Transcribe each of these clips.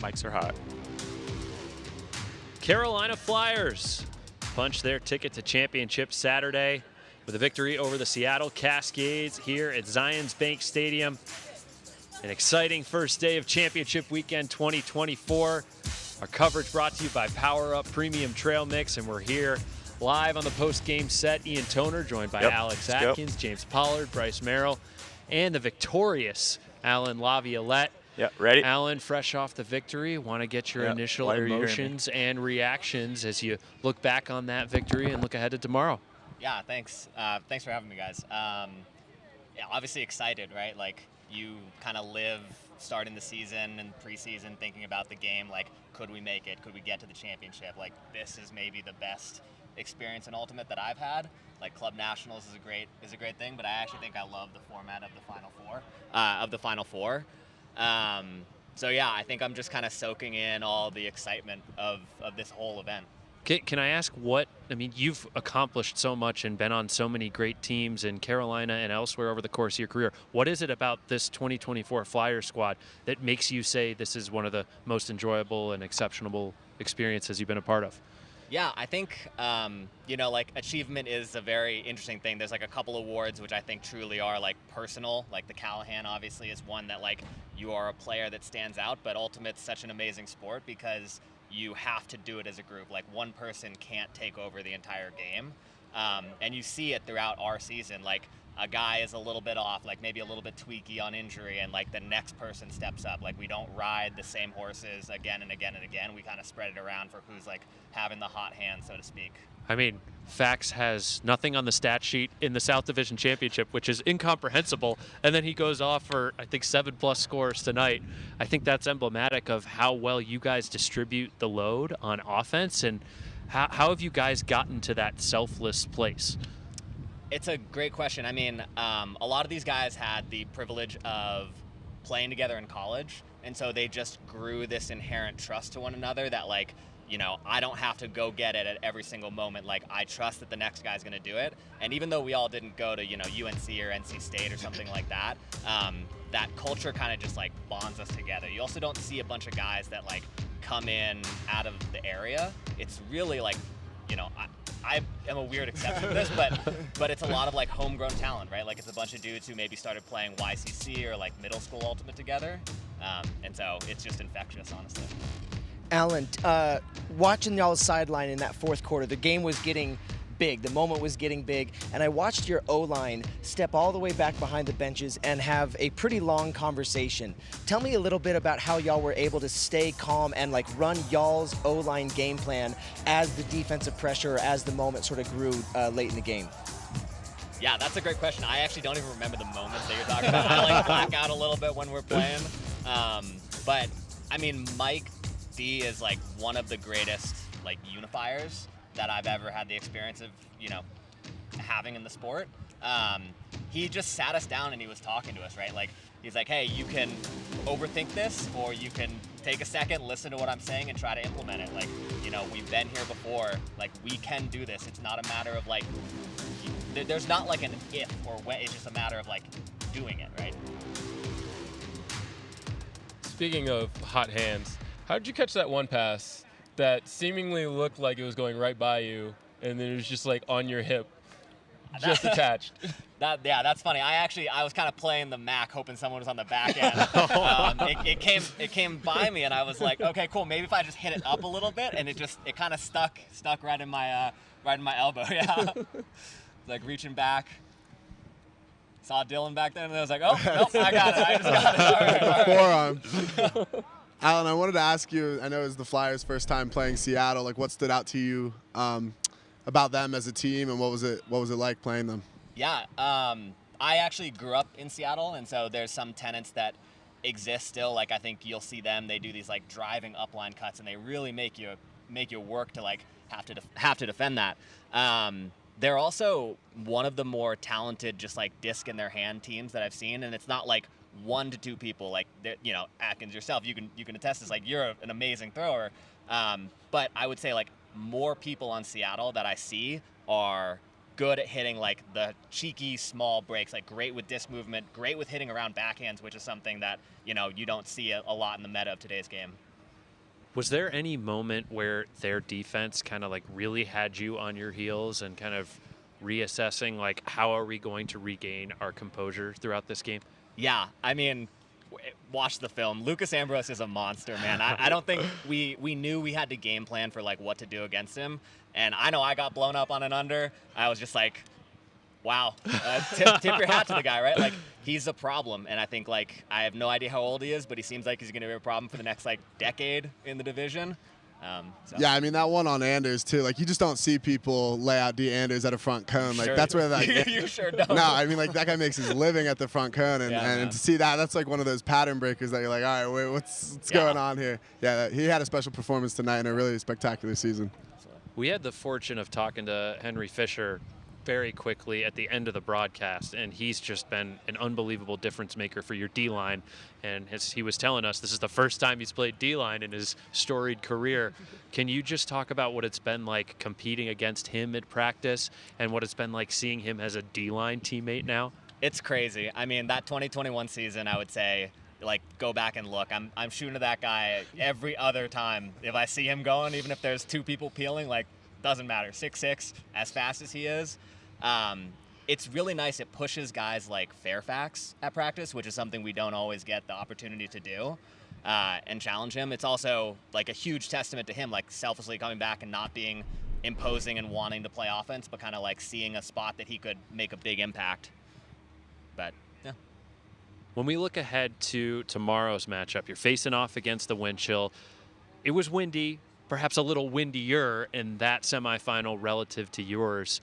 Mics are hot. Carolina Flyers punched their ticket to championship Saturday with a victory over the Seattle Cascades here at Zions Bank Stadium. An exciting first day of championship weekend 2024. Our coverage brought to you by Power Up Premium Trail Mix, and we're here live on the post-game set. Ian Toner, joined by Alex Atkins, James Pollard, Bryce Merrill, and the victorious Allan Lavette. Yeah, ready? Allan, fresh off the victory, want to get your initial emotions and reactions as you look back on that victory and look ahead to tomorrow. Yeah, thanks. Thanks for having me, guys. Yeah, obviously excited, right? Like, you kind of live starting the season and preseason thinking about the game, like, could we make it? Could we get to the championship? Like, this is maybe the best experience in Ultimate that I've had. Like, Club Nationals is a great thing, but I actually think I love the format of the Final Four. So yeah, I think I'm just kind of soaking in all the excitement of this whole event. Can I ask you've accomplished so much and been on so many great teams in Carolina and elsewhere over the course of your career. What is it about this 2024 Flyer squad that makes you say this is one of the most enjoyable and exceptional experiences you've been a part of? Yeah, I think, like, achievement is a very interesting thing. There's, like, a couple awards which I think truly are, like, personal. Like, the Callahan, obviously, is one that, like, you are a player that stands out. But Ultimate's such an amazing sport because you have to do it as a group. Like, one person can't take over the entire game. And you see it throughout our season. Like, a guy is a little bit off, like maybe a little bit tweaky on injury, and like the next person steps up. Like, we don't ride the same horses again and again and again. We kind of spread it around for who's like having the hot hand, so to speak. I mean, Fax has nothing on the stat sheet in the South Division Championship, which is incomprehensible. And then he goes off for, I think, 7+ scores tonight. I think that's emblematic of how well you guys distribute the load on offense. And how have you guys gotten to that selfless place? It's a great question. I mean, a lot of these guys had the privilege of playing together in college, and so they just grew this inherent trust to one another that, like, I don't have to go get it at every single moment. Like, I trust that the next guy's going to do it. And even though we all didn't go to, UNC or NC State or something like that, that culture kind of just, like, bonds us together. You also don't see a bunch of guys that, like, come in out of the area. It's really, like, I am a weird exception to this, but it's a lot of, like, homegrown talent, right? Like, it's a bunch of dudes who maybe started playing YCC or, like, middle school Ultimate together. And so it's just infectious, honestly. Allan, watching y'all's sideline in that fourth quarter, the game was getting big. The moment was getting big. And I watched your O-line step all the way back behind the benches and have a pretty long conversation. Tell me a little bit about how y'all were able to stay calm and, like, run y'all's O-line game plan as the defensive pressure, as the moment sort of grew late in the game. Yeah, that's a great question. I actually don't even remember the moment that you're talking about. I, like, black out a little bit when we're playing. But, I mean, Mike D is, like, one of the greatest, like, unifiers that I've ever had the experience of, having in the sport. He just sat us down and he was talking to us, right? Like, he's like, hey, you can overthink this, or you can take a second, listen to what I'm saying, and try to implement it. Like, we've been here before. Like, we can do this. It's not a matter of, like, there's not, like, an if or when. It's just a matter of, like, doing it, right? Speaking of hot hands, how did you catch that one pass that seemingly looked like it was going right by you, and then it was just, like, on your hip, just attached? That's funny. I was kind of playing the Mac, hoping someone was on the back end. It came by me, and I was like, okay, cool. Maybe if I just hit it up a little bit, and it kind of stuck right in my elbow. Yeah, like reaching back. Saw Dylan back then, and I was like, oh, nope, I got it. I just got it. All right. Forearm. Allan, I wanted to ask you, I know it was the Flyers' first time playing Seattle. Like, what stood out to you about them as a team, and what was it like playing them? Yeah, I actually grew up in Seattle, and so there's some tenants that exist still. Like, I think you'll see them. They do these, like, driving upline cuts, and they really make you work to, like, have to defend that. They're also one of the more talented, just, like, disc in their hand teams that I've seen, and it's not like 1 to 2 people. Like, Atkins yourself, you can attest this. Like, you're an amazing thrower, but I would say, like, more people on Seattle that I see are good at hitting, like, the cheeky small breaks, like, great with disc movement, great with hitting around backhands, which is something that you don't see a lot in the meta of today's game. Was there any moment where their defense kind of like really had you on your heels and kind of reassessing, like, how are we going to regain our composure throughout this game? Yeah, I mean, watch the film. Lucas Ambrose is a monster, man. I don't think we knew we had to game plan for like what to do against him. And I know I got blown up on an under. I was just like, wow, tip your hat to the guy, right? Like, he's a problem. And I think, like, I have no idea how old he is, but he seems like he's going to be a problem for the next, like, decade in the division. So. Yeah, I mean, that one on Anders, too. Like, you just don't see people lay out D. Anders at a front cone. Like, that's where, like... You sure don't. No, I mean, like, that guy makes his living at the front cone. And to see that, that's like one of those pattern breakers that you're like, all right, wait, what's going on here? Yeah, he had a special performance tonight in a really spectacular season. We had the fortune of talking to Henry Fisher very quickly at the end of the broadcast, and he's just been an unbelievable difference maker for your D-line. And he was telling us this is the first time he's played D-line in his storied career. Can you just talk about what it's been like competing against him at practice and what it's been like seeing him as a D-line teammate now? It's crazy. I mean, that 2021 season, I would say, like, go back and look. I'm shooting to that guy every other time. If I see him going, even if there's two people peeling, like, doesn't matter. 6'6", as fast as he is. It's really nice. It pushes guys like Fairfax at practice, which is something we don't always get the opportunity to do, and challenge him. It's also like a huge testament to him, like selflessly coming back and not being imposing and wanting to play offense, but kind of like seeing a spot that he could make a big impact. But yeah. When we look ahead to tomorrow's matchup, you're facing off against the wind chill. It was windy, perhaps a little windier in that semifinal relative to yours.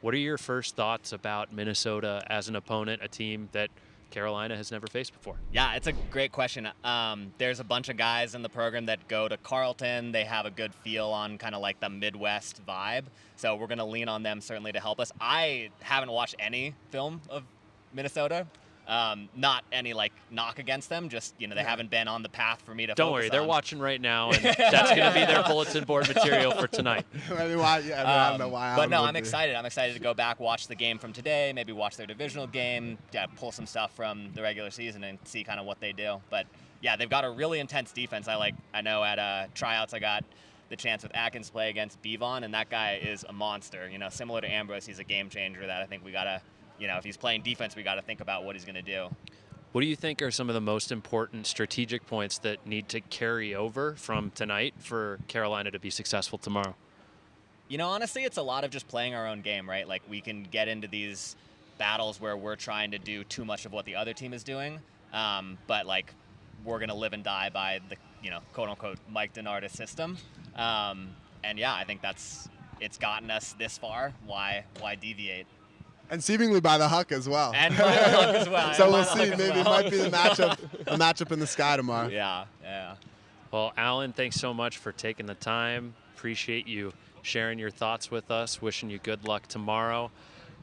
What are your first thoughts about Minnesota as an opponent, a team that Carolina has never faced before? Yeah, it's a great question. There's a bunch of guys in the program that go to Carleton. They have a good feel on kind of like the Midwest vibe. So we're going to lean on them certainly to help us. I haven't watched any film of Minnesota. Not any like knock against them, just, you know, they haven't been on the path for me to Don't worry, they're watching right now, and that's going to be their bulletin board material for tonight. I don't know why. But no, I'm excited. I'm excited to go back, watch the game from today, maybe watch their divisional game, pull some stuff from the regular season and see kind of what they do. But yeah, they've got a really intense defense. I know at tryouts I got the chance with Atkins play against Bevon, and that guy is a monster. You know, similar to Ambrose, he's a game changer that I think we got to, you know, if he's playing defense, we got to think about what he's going to do. What do you think are some of the most important strategic points that need to carry over from tonight for Carolina to be successful tomorrow? You know, honestly, it's a lot of just playing our own game, right? Like, we can get into these battles where we're trying to do too much of what the other team is doing, but, like, we're going to live and die by the, you know, quote-unquote Mike DiNardo system. And, yeah, I think it's gotten us this far. Why deviate? And seemingly by the Huck as well. And by the Huck as well. So we'll see. Maybe it might be a matchup in the sky tomorrow. Yeah. Well, Allan, thanks so much for taking the time. Appreciate you sharing your thoughts with us. Wishing you good luck tomorrow.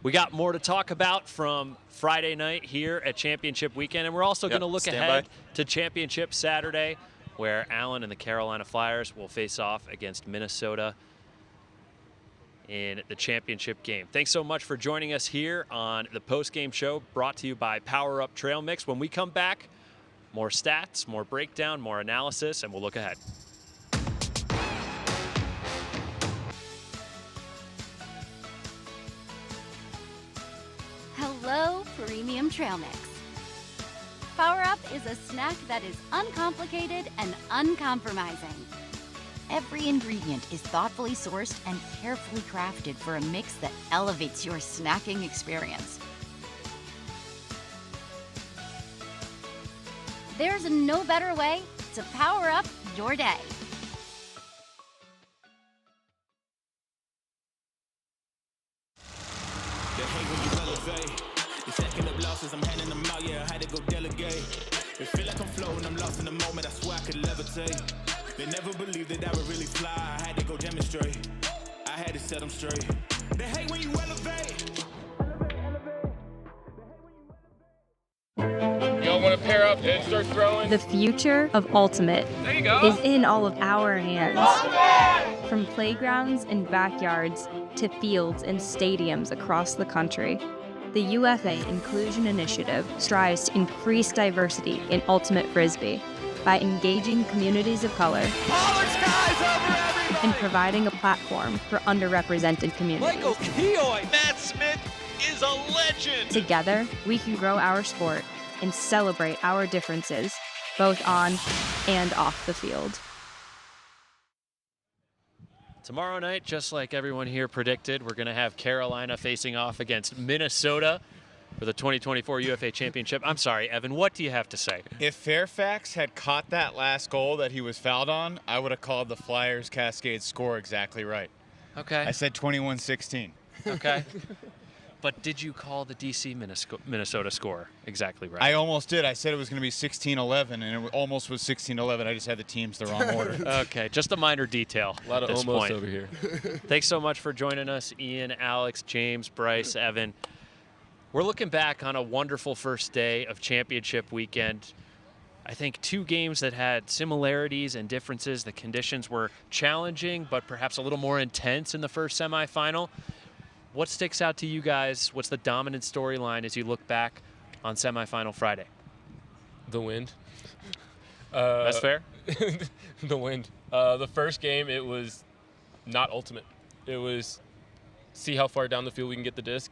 We got more to talk about from Friday night here at Championship Weekend, and we're also going to look ahead to Championship Saturday, where Allan and the Carolina Flyers will face off against Minnesota in the championship game. Thanks so much for joining us here on the Postgame Show, brought to you by Power Up Trail Mix. When we come back, more stats, more breakdown, more analysis, and we'll look ahead. Hello, Premium Trail Mix. Power Up is a snack that is uncomplicated and uncompromising. Every ingredient is thoughtfully sourced and carefully crafted for a mix that elevates your snacking experience. There's no better way to power up your day. They hate when you elevate. You're stacking up losses, I'm handing them out, yeah, I had to go delegate. It feel like I'm floating, I'm lost in the moment, I swear I could levitate. They never believed that I would really fly, I had to go demonstrate. I had to set them straight. They hate when you elevate. Y'all want to pair up and start throwing? The future of Ultimate is in all of our hands. From playgrounds and backyards to fields and stadiums across the country, the UFA Inclusion Initiative strives to increase diversity in Ultimate Frisbee. by engaging communities of color and providing a platform for underrepresented communities. Michael Keough, Matt Smith is a legend. Together, we can grow our sport and celebrate our differences, both on and off the field. Tomorrow night, just like everyone here predicted, we're going to have Carolina facing off against Minnesota for the 2024 UFA Championship. I'm sorry, Evan, what do you have to say? If Fairfax had caught that last goal that he was fouled on, I would have called the Flyers Cascades score exactly right. Okay. I said 21-16. Okay. But did you call the DC Minnesota score exactly right? I almost did. I said it was going to be 16-11, and it almost was 16-11. I just had the teams the wrong order. Okay, just a minor detail. A lot of almost point. over here. Thanks so much for joining us, Ian, Alex, James, Bryce, Evan. We're looking back on a wonderful first day of championship weekend. I think 2 games that had similarities and differences. The conditions were challenging, but perhaps a little more intense in the first semifinal. What sticks out to you guys? What's the dominant storyline as you look back on semifinal Friday? The wind. That's fair? The wind. The first game, it was not ultimate. It was see how far down the field we can get the disc,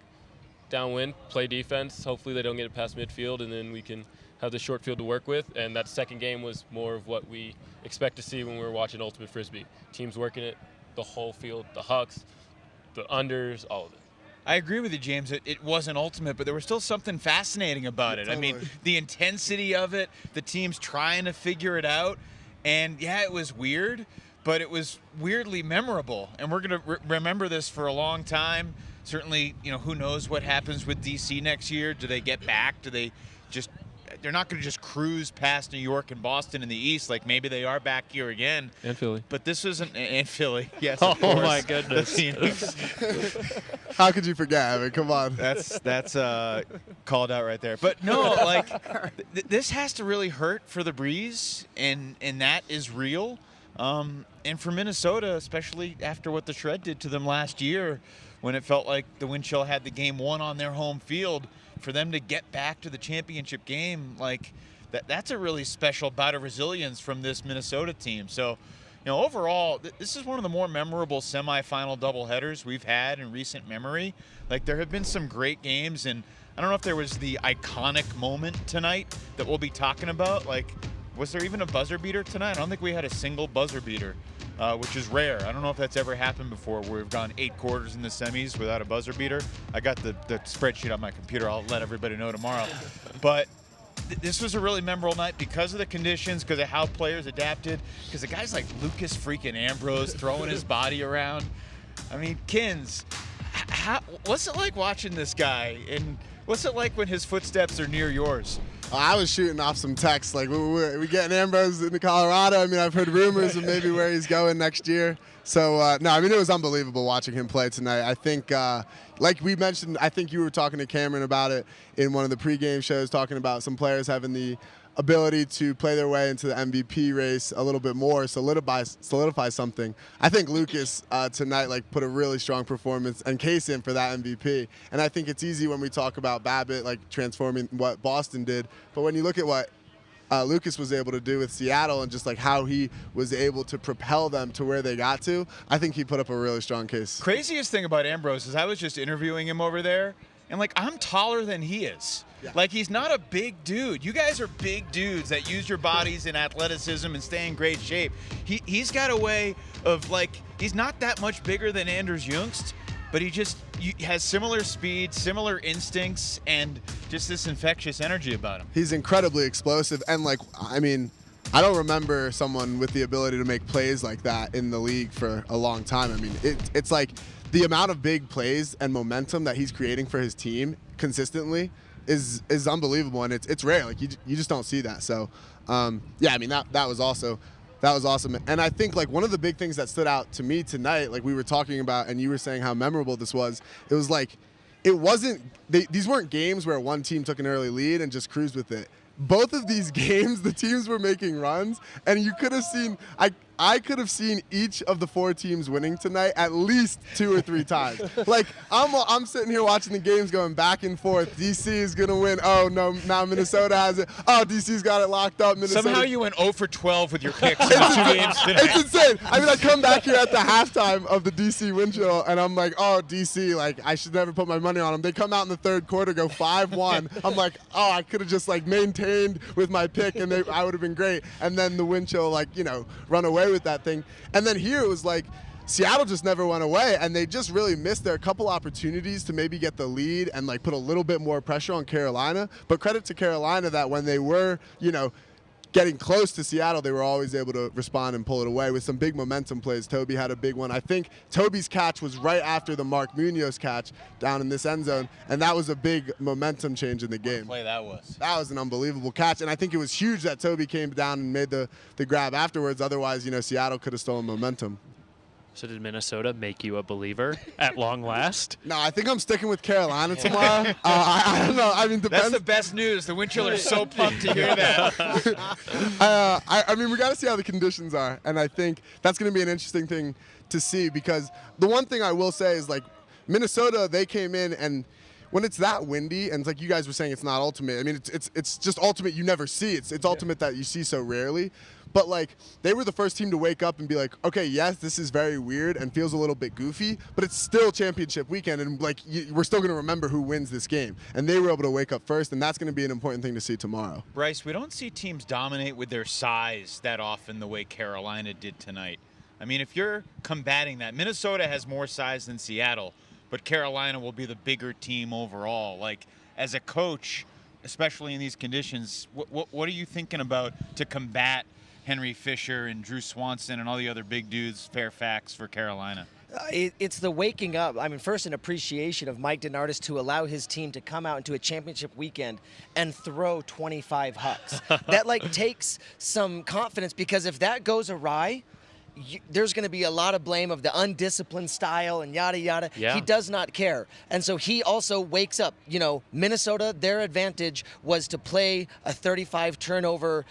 downwind, play defense. Hopefully they don't get it past midfield, and then we can have the short field to work with. And that second game was more of what we expect to see when we were watching Ultimate Frisbee. Teams working it, the whole field, the hucks, the unders, all of it. I agree with you, James. It wasn't ultimate, but there was still something fascinating about it. Totally. I mean, the intensity of it, the teams trying to figure it out. And, yeah, it was weird, but it was weirdly memorable. And we're going to remember this for a long time. Certainly, you know, who knows what happens with DC next year. Do they get back? Do they just – they're not going to just cruise past New York and Boston in the East like maybe they are back here again. And Philly. But this isn't – and Philly, yes, Oh, of course. my goodness. The Phoenix. How could you forget? I mean, come on. That's called out right there. But no, like this has to really hurt for the Breeze, and that is real. And for Minnesota, especially after what the Shred did to them last year, when it felt like the Wind Chill had the game won on their home field, for them to get back to the championship game, like that's a really special bout of resilience from this Minnesota team. So, you know, overall, this is one of the more memorable semifinal doubleheaders we've had in recent memory. Like, there have been some great games, and I don't know if there was the iconic moment tonight that we'll be talking about. Like, was there even a buzzer beater tonight? I don't think we had a single buzzer beater, which is rare. I don't know if that's ever happened before where we've gone 8 quarters in the semis without a buzzer beater. I got the spreadsheet on my computer. I'll let everybody know tomorrow. But this was a really memorable night because of the conditions, because of how players adapted, because of guys like Lucas freaking Ambrose throwing his body around. I mean, Kins, what's it like watching this guy? And what's it like when his footsteps are near yours? I was shooting off some texts, like, we getting Ambrose into Colorado. I mean, I've heard rumors of maybe where he's going next year. So, no, I mean, it was unbelievable watching him play tonight. I think, like we mentioned, I think you were talking to Cameron about it in one of the pregame shows, talking about some players having the ability to play their way into the MVP race a little bit more, solidify something. I think Lucas tonight like put a really strong performance and case in for that MVP. And I think it's easy when we talk about Babbitt like transforming what Boston did, but when you look at what Lucas was able to do with Seattle and just like how he was able to propel them to where they got to, I think he put up a really strong case. Craziest thing about Ambrose is I was just interviewing him over there, and like I'm taller than he is. Yeah. Like, he's not a big dude. You guys are big dudes that use your bodies and athleticism and stay in great shape. He's got a way of, like, he's not that much bigger than Anders Jungst, but he has similar speed, similar instincts, and just this infectious energy about him. He's incredibly explosive, and, like, I mean, I don't remember someone with the ability to make plays like that in the league for a long time. I mean, it's like the amount of big plays and momentum that he's creating for his team consistently is unbelievable, and it's rare. Like you just don't see that. So yeah, I mean that was awesome. And I think like one of the big things that stood out to me tonight, like we were talking about, and you were saying how memorable this was. It was like these weren't games where one team took an early lead and just cruised with it. Both of these games, the teams were making runs, and you could have seen. I could have seen each of the 4 teams winning tonight at least 2 or 3 times. Like, I'm sitting here watching the games going back and forth. DC is going to win. Oh, no, now Minnesota has it. Oh, DC's got it locked up. Minnesota. Somehow you went 0 for 12 with your picks in the 2 games today. It's insane. I mean, I come back here at the halftime of the DC win show, and I'm like, oh, DC, like, I should never put my money on them. They come out in the 3rd quarter, go 5-1. I'm like, oh, I could have just, like, maintained with my pick, and I would have been great. And then the win show, like, you know, run away with that thing. And then here it was like, Seattle just never went away, and they just really missed their couple opportunities to maybe get the lead and like put a little bit more pressure on Carolina. But credit to Carolina that when they were, you know, getting close to Seattle, they were always able to respond and pull it away with some big momentum plays. Toby had a big one. I think Toby's catch was right after the Mark Munoz catch down in this end zone, and that was a big momentum change in the game. What play that was. That was an unbelievable catch, and I think it was huge that Toby came down and made the grab afterwards. Otherwise, you know, Seattle could have stolen momentum. So did Minnesota make you a believer at long last? No, I think I'm sticking with Carolina tomorrow. I don't know. I mean, depends. That's the best news. The wind chiller's so pumped to hear that. I mean, we got to see how the conditions are, and I think that's going to be an interesting thing to see, because the one thing I will say is, like, Minnesota, they came in, and when it's that windy, and it's like you guys were saying, it's not ultimate. I mean, it's just ultimate you never see. It's ultimate that you see so rarely. But, like, they were the first team to wake up and be like, okay, yes, this is very weird and feels a little bit goofy, but it's still championship weekend, and, like, we're still going to remember who wins this game. And they were able to wake up first, and that's going to be an important thing to see tomorrow. Bryce, we don't see teams dominate with their size that often the way Carolina did tonight. I mean, if you're combating that, Minnesota has more size than Seattle, but Carolina will be the bigger team overall. Like, as a coach, especially in these conditions, what are you thinking about to combat Henry Fisher and Drew Swanson and all the other big dudes, Fairfax, for Carolina? It's the waking up. I mean, first, an appreciation of Mike DeNardis to allow his team to come out into a championship weekend and throw 25 hucks. That, like, takes some confidence, because if that goes awry, there's going to be a lot of blame of the undisciplined style and yada, yada. Yeah. He does not care. And so he also wakes up. You know, Minnesota, their advantage was to play a 35 turnover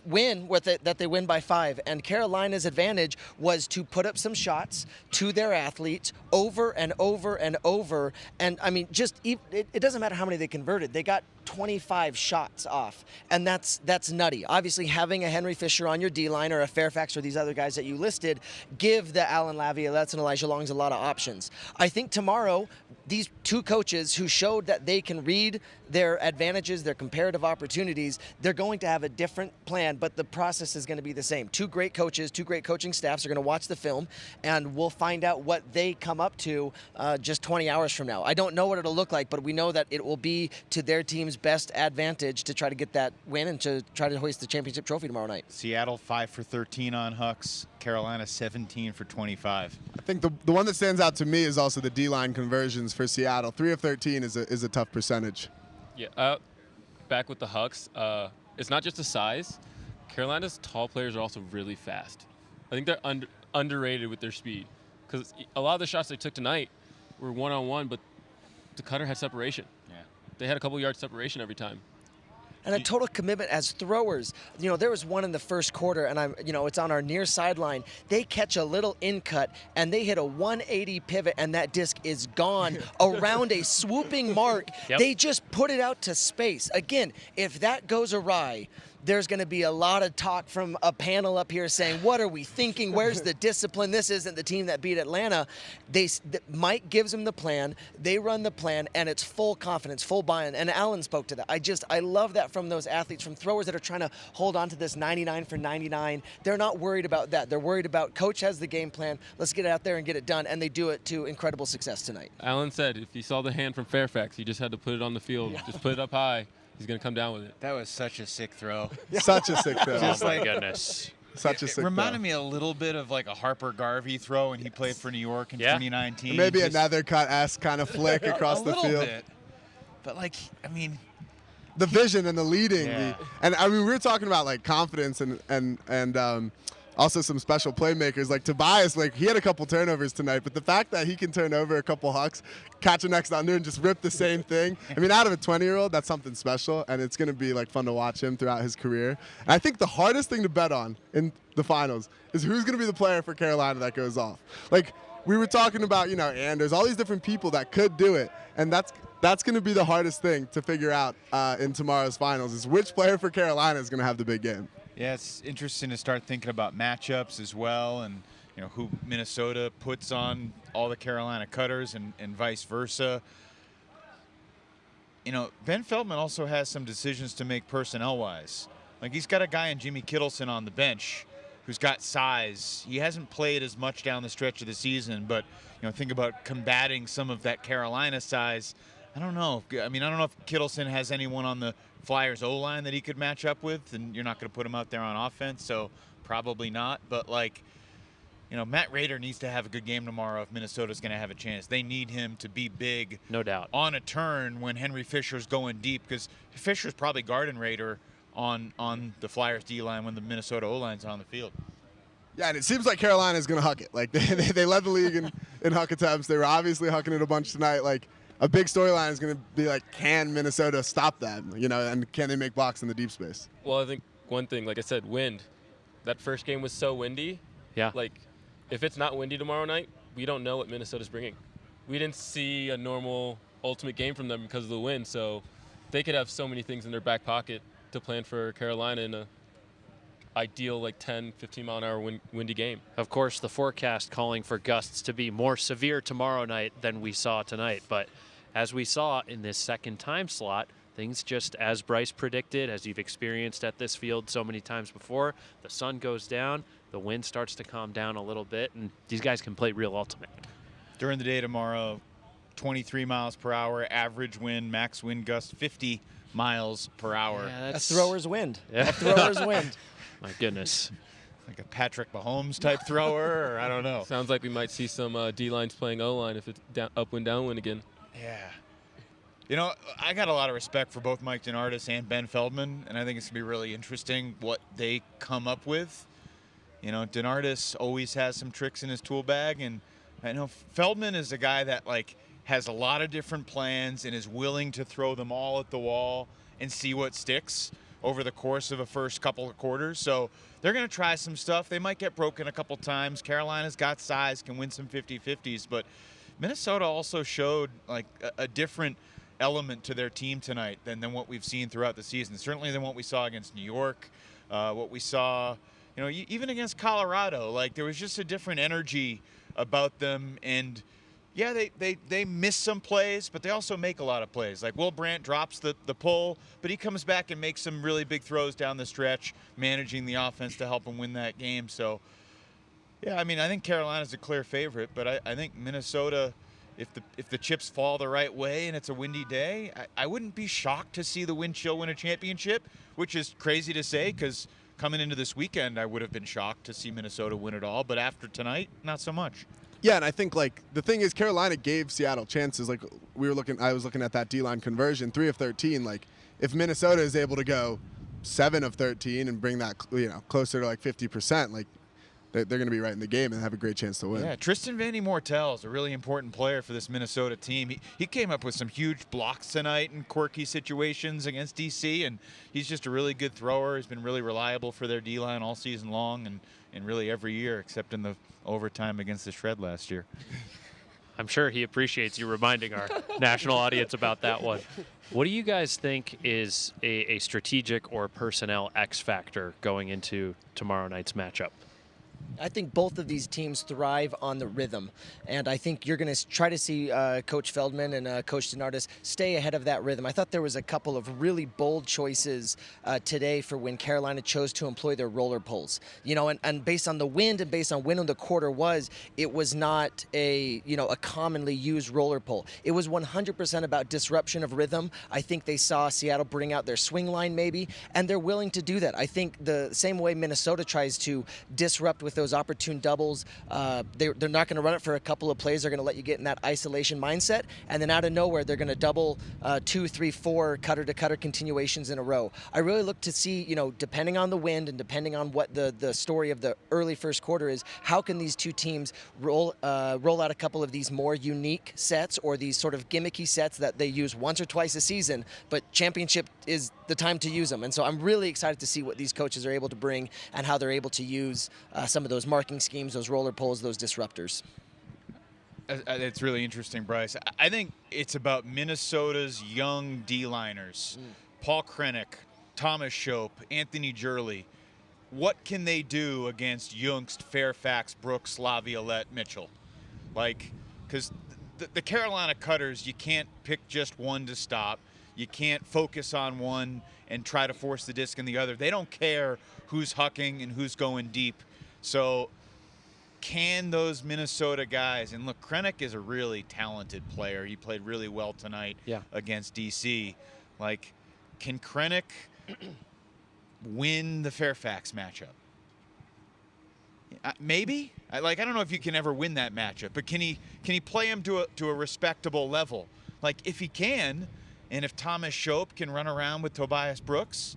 win with it, that they win by 5. And Carolina's advantage was to put up some shots to their athletes over and over and over. And, I mean, just it doesn't matter how many they converted. They got 25 shots off, and that's nutty. Obviously, having a Henry Fisher on your D-line or a Fairfax or these other guys that you listed give the Allan Lavette and Elijah Longs a lot of options. I think tomorrow, these 2 coaches who showed that they can read their advantages, their comparative opportunities, they're going to have a different plan, but the process is going to be the same. 2 great coaches, 2 great coaching staffs are going to watch the film, and we'll find out what they come up to just 20 hours from now. I don't know what it'll look like, but we know that it will be to their team's best advantage to try to get that win and to try to hoist the championship trophy tomorrow night. Seattle 5 for 13 on hucks. Carolina 17 for 25. I think the one that stands out to me is also the D-line conversions for Seattle. 3 of 13 is a tough percentage. Yeah, back with the hucks, it's not just the size. Carolina's tall players are also really fast. I think they're underrated with their speed, because a lot of the shots they took tonight were one-on-one, but the cutter had separation. Yeah. They had a couple yards separation every time. And a total commitment as throwers. You know, there was one in the first quarter, and it's on our near sideline. They catch a little in cut, and they hit a 180 pivot, and that disc is gone around a swooping mark. Yep. They just put it out to space. Again, if that goes awry, there's going to be a lot of talk from a panel up here saying, what are we thinking? Where's the discipline? This isn't the team that beat Atlanta. Mike gives them the plan. They run the plan, and it's full confidence, full buy-in. And Allan spoke to that. I love that from those athletes, from throwers that are trying to hold on to this 99 for 99. They're not worried about that. They're worried about coach has the game plan. Let's get it out there and get it done. And they do it to incredible success tonight. Allan said if you saw the hand from Fairfax, you just had to put it on the field. Yeah. Just put it up high. He's going to come down with it. That was such a sick throw. Such a sick throw. Oh, my goodness. Such a sick throw. Reminded me a little bit of like a Harper Garvey throw when he played for New York in 2019. Maybe another cut-esque kind of flick across the field. A little bit. But, like, I mean, the vision and the leading. Yeah. And, I mean, we were talking about, like, confidence and also some special playmakers like Tobias. Like, he had a couple turnovers tonight, but the fact that he can turn over a couple hucks, catch a next under, and just rip the same thing. I mean, out of a 20-year-old, that's something special, and it's going to be like fun to watch him throughout his career. And I think the hardest thing to bet on in the finals is who's going to be the player for Carolina that goes off. Like, we were talking about, you know, Anders, all these different people that could do it, and that's going to be the hardest thing to figure out in tomorrow's finals is which player for Carolina is going to have the big game. Yeah, it's interesting to start thinking about matchups as well, and you know who Minnesota puts on all the Carolina cutters and vice versa. You know, Ben Feldman also has some decisions to make personnel-wise. Like, he's got a guy in Jimmy Kittleson on the bench who's got size. He hasn't played as much down the stretch of the season, but you know, think about combating some of that Carolina size. I don't know. I mean, I don't know if Kittleson has anyone on the Flyers O-line that he could match up with, and you're not going to put him out there on offense, so probably not. But, like, you know, Matt Rader needs to have a good game tomorrow if Minnesota's going to have a chance. They need him to be big, no doubt, on a turn when Henry Fisher's going deep, because Fisher's probably guarding Rader on the Flyers D-line when the Minnesota O-line's on the field. Yeah, and it seems like Carolina's going to huck it. Like, they led the league in huck attempts. They were obviously hucking it a bunch tonight. Like, a big storyline is going to be like, can Minnesota stop that? You know, and can they make blocks in the deep space? Well, I think one thing, like I said, wind. That first game was so windy. Yeah. Like, if it's not windy tomorrow night, we don't know what Minnesota's bringing. We didn't see a normal ultimate game from them because of the wind, so they could have so many things in their back pocket to plan for Carolina in a ideal, like, 10, 15-mile-an-hour windy game. Of course, the forecast calling for gusts to be more severe tomorrow night than we saw tonight. But as we saw in this second time slot, things just as Bryce predicted, as you've experienced at this field so many times before, the sun goes down, the wind starts to calm down a little bit, and these guys can play real ultimate. During the day tomorrow, 23 miles per hour, average wind, max wind gust 50 miles per hour. Yeah, that's thrower's wind. Yeah. A thrower's wind. My goodness. Like a Patrick Mahomes type thrower, or I don't know. Sounds like we might see some D-lines playing O-line if it's upwind, downwind again. Yeah. You know, I got a lot of respect for both Mike DeNardis and Ben Feldman, and I think it's going to be really interesting what they come up with. You know, DeNardis always has some tricks in his tool bag, and I know Feldman is a guy that, like, has a lot of different plans and is willing to throw them all at the wall and see what sticks over the course of a first couple of quarters. So they're going to try some stuff. They might get broken a couple times. Carolina's got size, can win some 50-50s, but Minnesota also showed, like, a different element to their team tonight than what we've seen throughout the season, certainly than what we saw against New York, what we saw, you know, even against Colorado. Like, there was just a different energy about them, and yeah, they miss some plays, but they also make a lot of plays. Like, Will Brandt drops the pull, but he comes back and makes some really big throws down the stretch, managing the offense to help him win that game. So, yeah, I mean, I think Carolina's a clear favorite, but I think Minnesota, if the chips fall the right way and it's a windy day, I wouldn't be shocked to see the wind chill win a championship, which is crazy to say because coming into this weekend, I would have been shocked to see Minnesota win it all, but after tonight, not so much. Yeah, and I think, like, the thing is Carolina gave Seattle chances. Like, I was looking at that D-line conversion, 3 of 13. Like, if Minnesota is able to go 7 of 13 and bring that, you know, closer to like 50%, like, they're going to be right in the game and have a great chance to win. Yeah, Tristan Vandy Mortel is a really important player for this Minnesota team. He came up with some huge blocks tonight in quirky situations against DC, and he's just a really good thrower. He's been really reliable for their D-line all season long and really every year except in the overtime against the Shred last year. I'm sure he appreciates you reminding our national audience about that one. What do you guys think is a strategic or personnel X factor going into tomorrow night's matchup? I think both of these teams thrive on the rhythm, and I think you're going to try to see Coach Feldman and Coach DeNardis stay ahead of that rhythm. I thought there was a couple of really bold choices today for when Carolina chose to employ their roller pulls. You know, and based on the wind and based on when the quarter was, it was not a commonly used roller pull. It was 100% about disruption of rhythm. I think they saw Seattle bring out their swing line maybe, and they're willing to do that. I think the same way Minnesota tries to disrupt with those those opportune doubles. They're not going to run it for a couple of plays. They're going to let you get in that isolation mindset, and then out of nowhere, they're going to double 2, 3, 4 cutter-to-cutter continuations in a row. I really look to see, depending on the wind and depending on what the story of the early first quarter is, how can these two teams roll out a couple of these more unique sets or these sort of gimmicky sets that they use once or twice a season, but championship is the time to use them. And so I'm really excited to see what these coaches are able to bring and how they're able to use some of those marking schemes, those roller pulls, those disruptors. It's really interesting, Bryce. I think it's about Minnesota's young D-liners. Paul Krennic, Thomas Shope, Anthony Gurley. What can they do against Youngst, Fairfax, Brooks, Laviolette, Mitchell? Because the Carolina Cutters, you can't pick just one to stop. You can't focus on one and try to force the disc in the other. They don't care who's hucking and who's going deep. So can those Minnesota guys, and look, Krennic is a really talented player. He played really well tonight against DC. Can Krennic win the Fairfax matchup? Maybe. I don't know if you can ever win that matchup, but can he play him to a respectable level? If he can, and if Thomas Shope can run around with Tobias Brooks,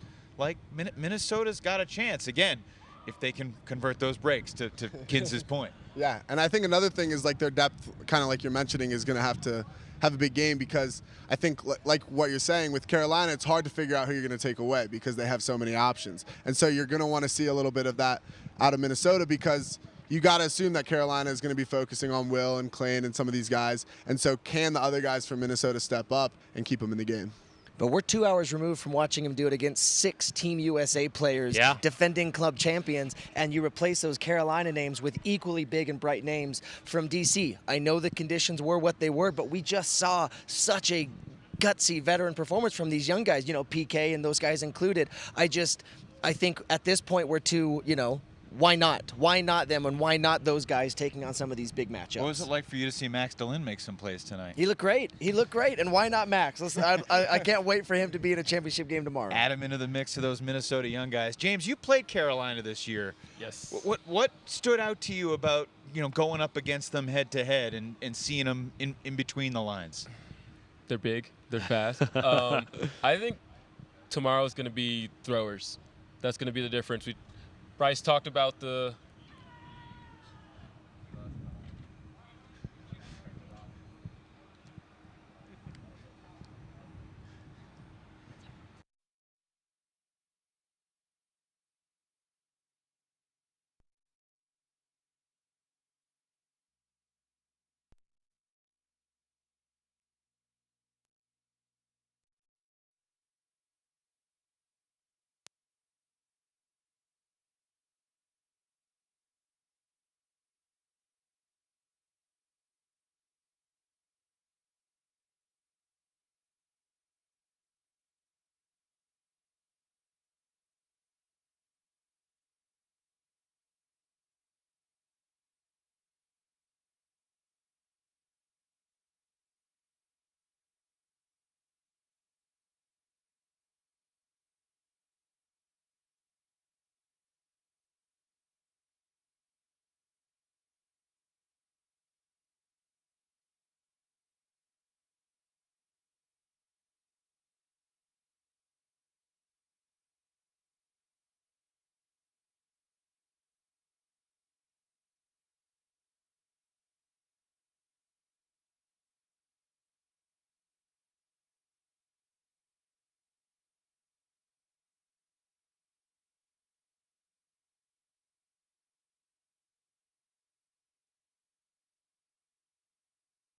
Minnesota's got a chance. Again, if they can convert those breaks, to Kids' point. Yeah, and I think another thing is their depth, kind of like you're mentioning, is going to have a big game, because I think like what you're saying with Carolina, it's hard to figure out who you're going to take away because they have so many options. And so you're going to want to see a little bit of that out of Minnesota, because you got to assume that Carolina is going to be focusing on Will and Klain and some of these guys. And so can the other guys from Minnesota step up and keep them in the game? But we're 2 hours removed from watching him do it against 6 Team USA players, defending club champions, and you replace those Carolina names with equally big and bright names from DC. I know the conditions were what they were, but we just saw such a gutsy veteran performance from these young guys, PK and those guys included. I think at this point we're too, why not? Why not them, and why not those guys taking on some of these big matchups? What was it like for you to see Max Dillon make some plays tonight? He looked great. And why not Max? Listen, I can't wait for him to be in a championship game tomorrow. Add him into the mix of those Minnesota young guys. James, you played Carolina this year. Yes. What stood out to you about going up against them head to head and seeing them in between the lines? They're big. They're fast. I think tomorrow's going to be throwers. That's going to be the difference. Bryce talked about the